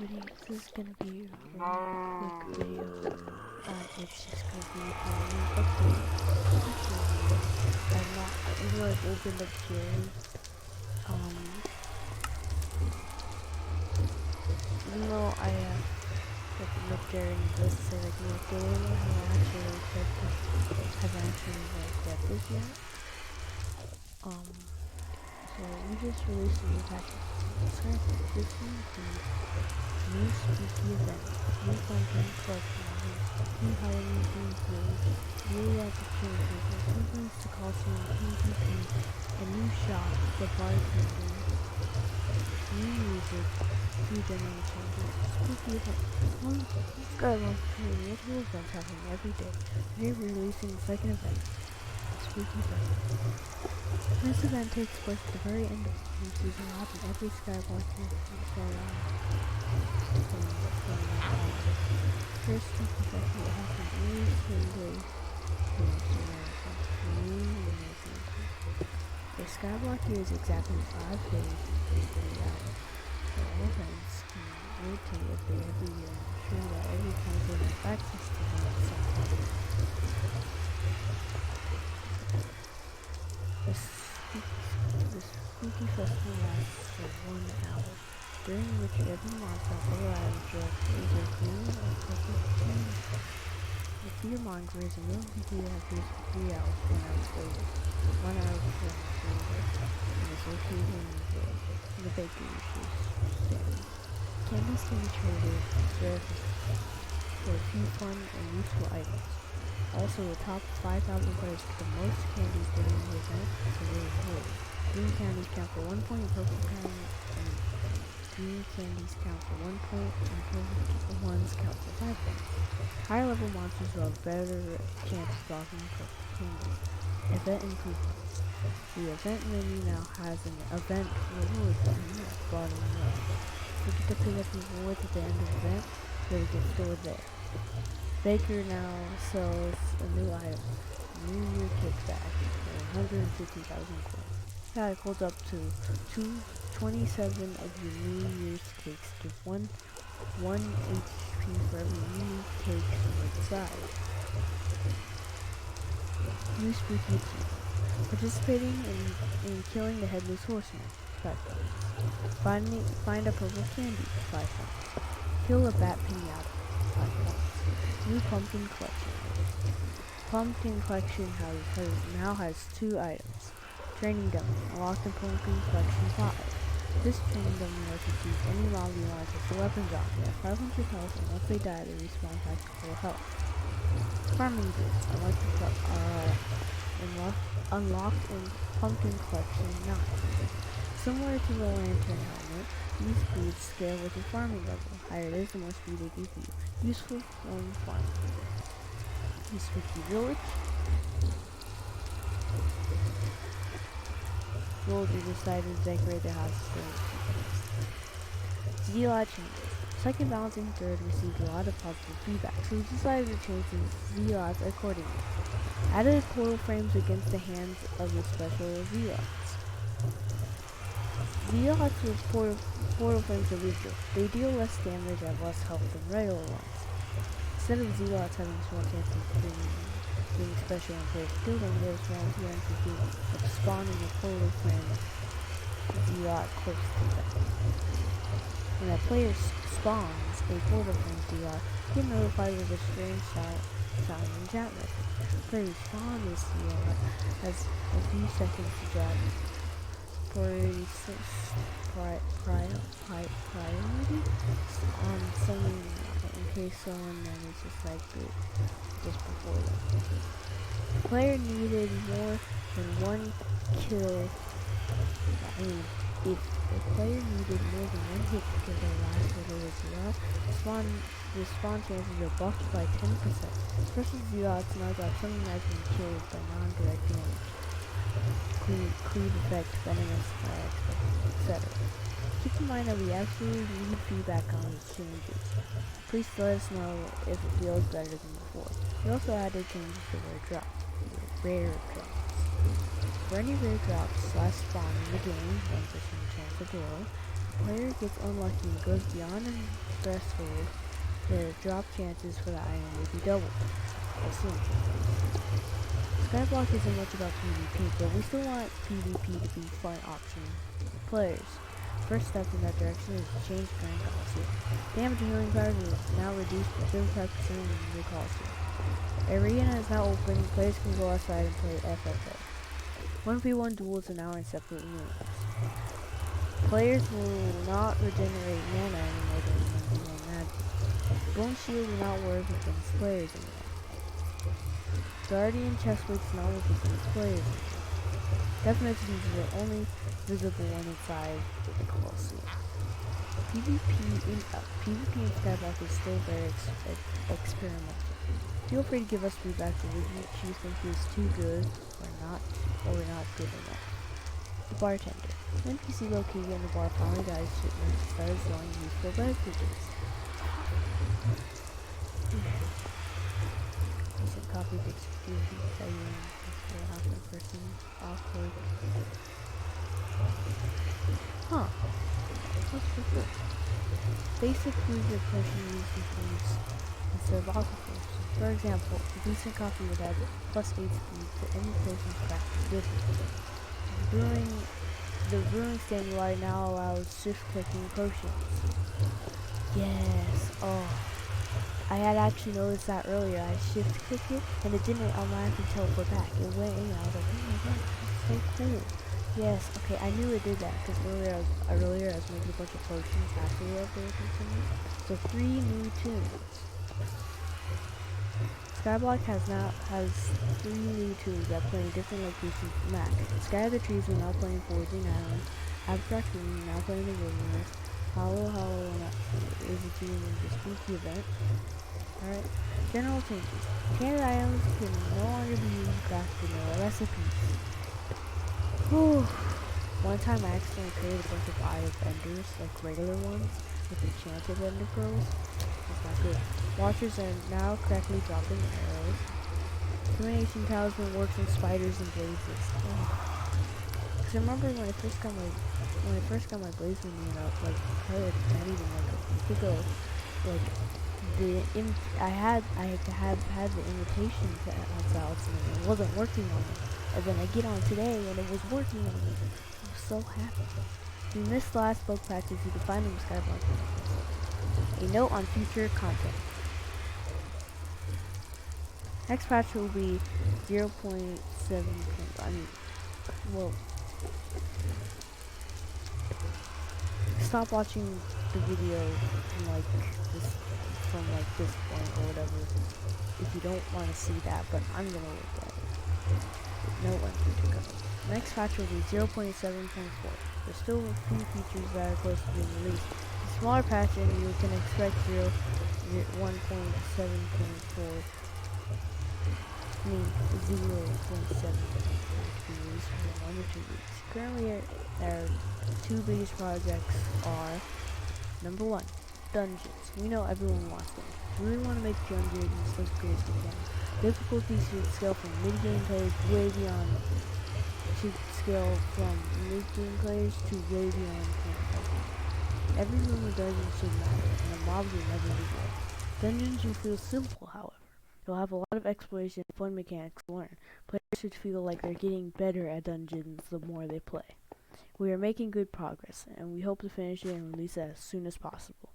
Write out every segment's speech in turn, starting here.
everybody, this is gonna be a really quick video. It's just gonna be a new update. I'm not, even though I've opened up shares, even though I have opened up there and it doesn't say like new update, I haven't actually like read this yet. So we just released a new package. This includes new spooky events, new content collection, new Halloween themed clothes, new opportunities, improvements to costume PvP, a new shop, the bartender, new music, new general changes, spooky events. One skyblock multiple events happening every day. Today we're releasing the second event, spooky event. This event takes place at the very end of the new season, and every skyblock first spooky event will happen every single the skyblock here is exactly 5 days and 3 hours. So all events can rotate a day every year and ensure that every candidate has access to them at some point. The spooky festival lasts for 1 hour, during which every monster or item dress is a green or purple candy. The fearmongers and those who have used for 3 hours, 1 hour later, 1 hour before the and is located in the bakery stand. Candies can be traded for a few fun and useful items. Also, the top 5,000 players get the most candies during the event is a reward. Green candies count for 1 point, purple candies and green candies count for 1 point, and purple ones count for 5 points. Higher level monsters will have better chance of blocking purple candies. Event improvements. The event menu now has an event reward button at the bottom left. Forget to pick up rewards at the end of the event, so they get stored there. Baker now sells a new item, New Year kickback for 150,000 coins. That equals up to 27 of your New Year's cakes. Give 1 HP for every new cake inside. New spooky achievement. Participating in killing the headless horseman, 5 points. Find a purple candy, 5 points. Kill a bat pinata, 5 points. New pumpkin collection. Pumpkin collection now has 2 items. Training dummy, unlocked in pumpkin collection 5. This training dummy lets you choose any mob you want as a weapons on. They have 500 health, and once they die, they respawn back to full health. Farming goods, unlocked in pumpkin collection 9. Similar to the lantern helmet, these boots scale with your farming level. Higher it is, the more speed they give you. Useful when farming. The spooky village. Villagers decided to decorate their houses during the Zealot changes. Second Balancing Third received a lot of positive feedback, so we decided to change the Zealots accordingly. Added portal frames against the hands of the special Zealots. Zealots with portal frames are weaker. They deal less damage and less health than regular ones. Instead of Zealots having small chances of being special and players kill them, there's small chances of spawning a portal frame Zealot close to them. When a player spawns a portal frame Zealot, get notified with a strange sound in chat message. Player who spawn this Zealot has a few seconds to drop priority on someone in case someone manages like it just before them. The player needed more than 1 kill. If the player needed more than 1 hit to kill their last regular Zealot, the spawn chances are buffed by 10%. Special Zealots now got some imagined kills by non-direct damage. Cleave effect, venomous etc. Keep in mind that we absolutely need feedback on these changes. Please let us know if it feels better than before. We also added changes to rare drops. For any rare drops last spawn in the game, 1% chance of roll, player gets unlucky and goes beyond the threshold, the drop chances for the item will be doubled. Excellent. Skyblock isn't much about PvP, but we still want PvP to be fun option for players. First step in that direction is to change Grand Coliseum. Damage and healing powers is now reduced by 35% in the new Coliseum. Arena is now open, players can go outside and play FFA. 1v1 duels are now in separate rooms. Players will not regenerate mana anymore during 1v1 matches. Bone Shield will not work against players anymore. Guardian chest plates will not work against players anymore. Death messages are only visible when inside the Colosseum. PvP in Skyblock is still very experimental. Feel free to give us feedback for which you think is too good or not good enough. The bartender. The NPC located in the bar finally got his shipment and started selling useful beverages. Decent coffee takes security, studying, awkward person, awkward. Huh. What's for food? Basic food your person usually foods instead of alcohol. For example, a decent coffee would add +8 speed to any person's crafting ability. The brewing stand UI now allows shift clicking potions. Yes, oh. I had actually noticed that earlier. I shift clicked it and it didn't automatically teleport back. It went in and I was like, oh my god, that's so cool. Yes, okay, I knew it did that because earlier I was making a bunch of potions after the update continued. So 3 new tunes. Skyblock has 3 new tunes that play in different locations of the map. Sky of the Trees will now play in Forging Island. Abstract Moon will now play in the Wilderness. Hollow is a tune in the Spooky event. Alright. General changes. Can't items can no longer be used to craft vanilla recipes. Whew. One time I accidentally created a bunch of Eye of Enders, like regular ones, with enchanted Ender Pearls. That's not good. Watchers are now correctly dropping arrows. Illumination Talisman works on spiders and blazes. Because I remember when I first got my blaze minion up, like probably not even like a week ago, like I had the invitation to Talisman and it wasn't working on it. And then I get on today and it was working on it. I was so happy. If you missed the last bug patches, you can find them in Skyblock. A note on future content. Next patch will be 0.7. Stop watching the video from this point or whatever if you don't want to see that, but I'm gonna look at it. No one to go. Next patch will be 0.7.4. There's still a few features that are close to being released. A smaller patch and you can expect 1.7.4. I mean 0.7 to be released within 1 or 2 weeks. Currently, our 2 biggest projects are number 1, dungeons. We know everyone wants them. We really want to make dungeons as good as we can. Difficulty should scale from mid-game players way beyond. Should scale from mid-game players to way beyond. Every room of dungeons should matter, and the mobs will never be bored. Dungeons will feel simple, however. They'll have a lot of exploration and fun mechanics to learn. Players should feel like they're getting better at dungeons the more they play. We are making good progress, and we hope to finish it and release it as soon as possible.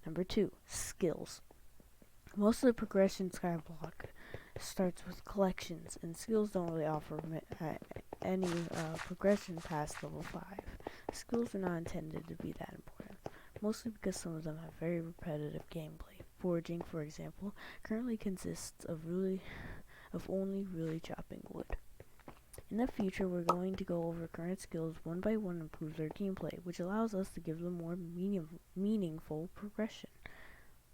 Number 2, skills. Most of the progression Skyblock starts with collections, and skills don't really offer any progression past level 5. Skills are not intended to be that important, mostly because some of them have very repetitive gameplay. Foraging, for example, currently consists of only really chopping wood. In the future, we're going to go over current skills one by one and improve their gameplay, which allows us to give them more meaningful progression.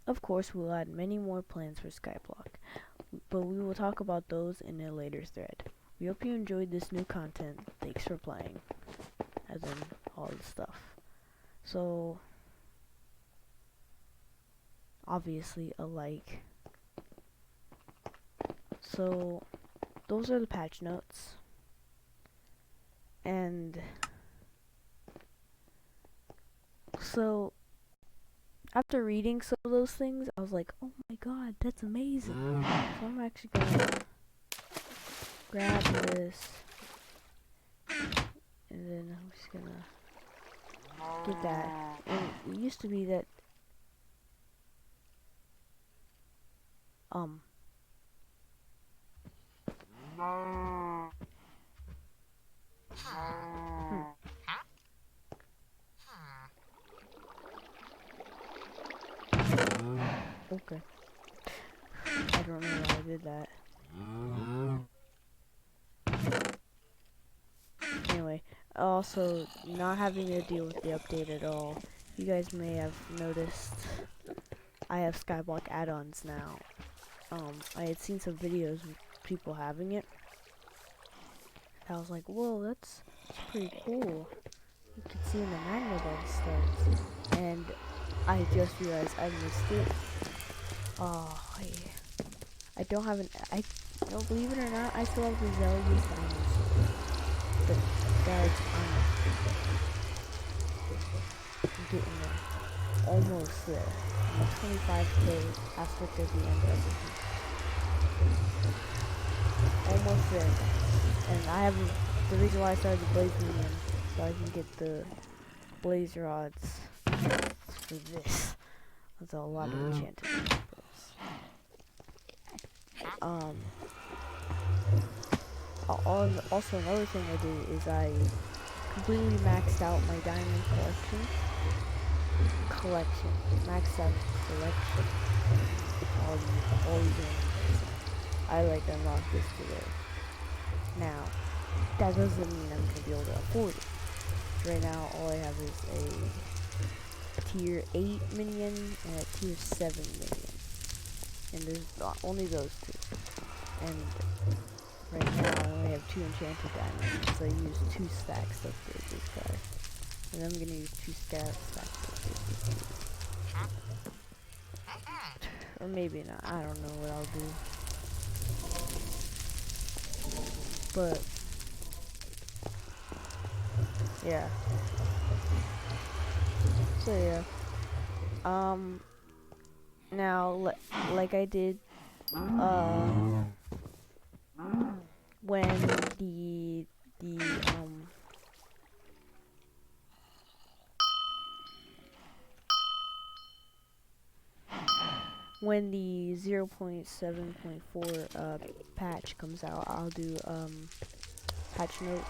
Of course, we'll add many more plans for Skyblock, but we will talk about those in a later thread. We hope you enjoyed this new content. Thanks for playing, as in all the stuff. So, obviously a like. So, those are the patch notes. And So after reading some of those things, I was like, oh my god, that's amazing. So I'm actually gonna grab this, and then I'm just gonna get that. And it used to be that, okay. I don't know why I did that. Anyway, also, not having to deal with the update at all. You guys may have noticed I have skyblock add-ons now. I had seen some videos of people having it. I was like, whoa, that's pretty cool. You can see in the magnet all the stars. And I just realized I missed it. Oh, yeah. I don't have I don't believe it or not, I still have the Zelda's dinosaur. But guys, I'm getting there. Almost there. I'm at 25k aspect at the end of it. Almost there. And I have the reason why I started the blaze medium, so I can get the blaze rods for this. That's a lot of enchanted spells. Also another thing I did is I completely maxed out my diamond collection. Maxed out collection. All these diamonds. I like unlocked this today. Now, that doesn't mean I'm gonna be able to afford it. Right now, all I have is a tier 8 minion and a tier 7 minion. And there's only those two. And right now, I only have 2 enchanted diamonds, so I use 2 stacks to upgrade this guy. And I'm gonna use 2 stacks to upgrade this guy. Or maybe not, I don't know what I'll do. But yeah. So yeah. Now like I did when when the 0.7.4 patch comes out, I'll do patch note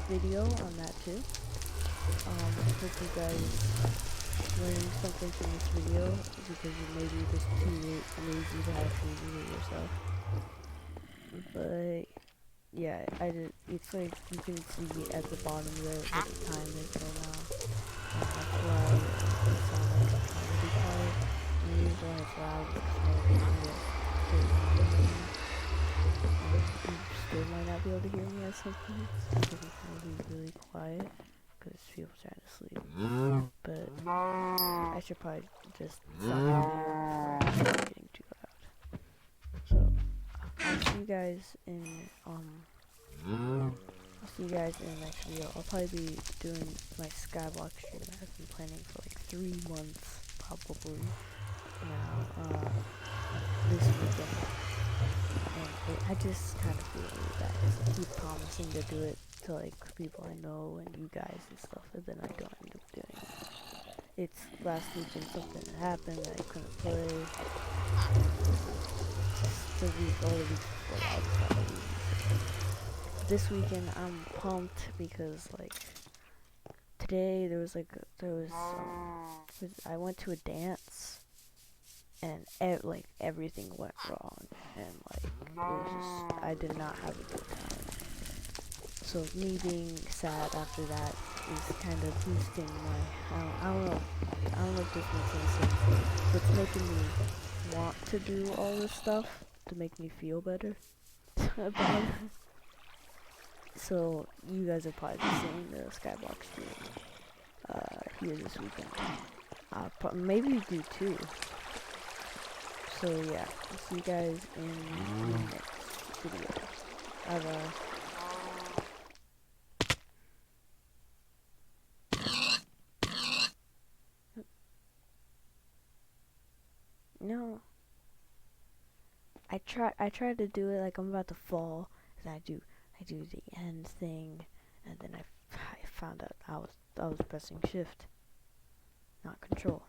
video on that too. Hope you guys learned something from this video, because you may be just too lazy to actually do it yourself. But yeah, I did. It's like you can see at the bottom there what the time is right now. That's why it sounds like I'm trying to be quiet. And usually when it's loud, it's more you still might not be able to hear me at some points, because it's going to be really quiet, because people are trying to sleep. But I should probably just stop getting too loud. So I'll see you guys in the next video. I'll probably be doing my skyblock stream that I've been planning for like 3 months probably now, this weekend. And I just kind of feel really bad because I keep promising to do it to like people I know and you guys and stuff, and then I don't end up doing it. It's last weekend something happened that I couldn't play. The week, all the weeks before that, I just got lazy. This weekend I'm pumped because like today I went to a dance and everything went wrong, and like it was just, I did not have a good time. So me being sad after that is kind of boosting my, I don't know if this makes any sense, but it's making me want to do all this stuff to make me feel better about it. So you guys are probably seeing the skyblock stream here this weekend. Maybe you do too. So yeah, I'll see you guys in the next video. Bye. No, I tried to do it like I'm about to fall, and I do the end thing, and then I found out I was pressing shift, not control.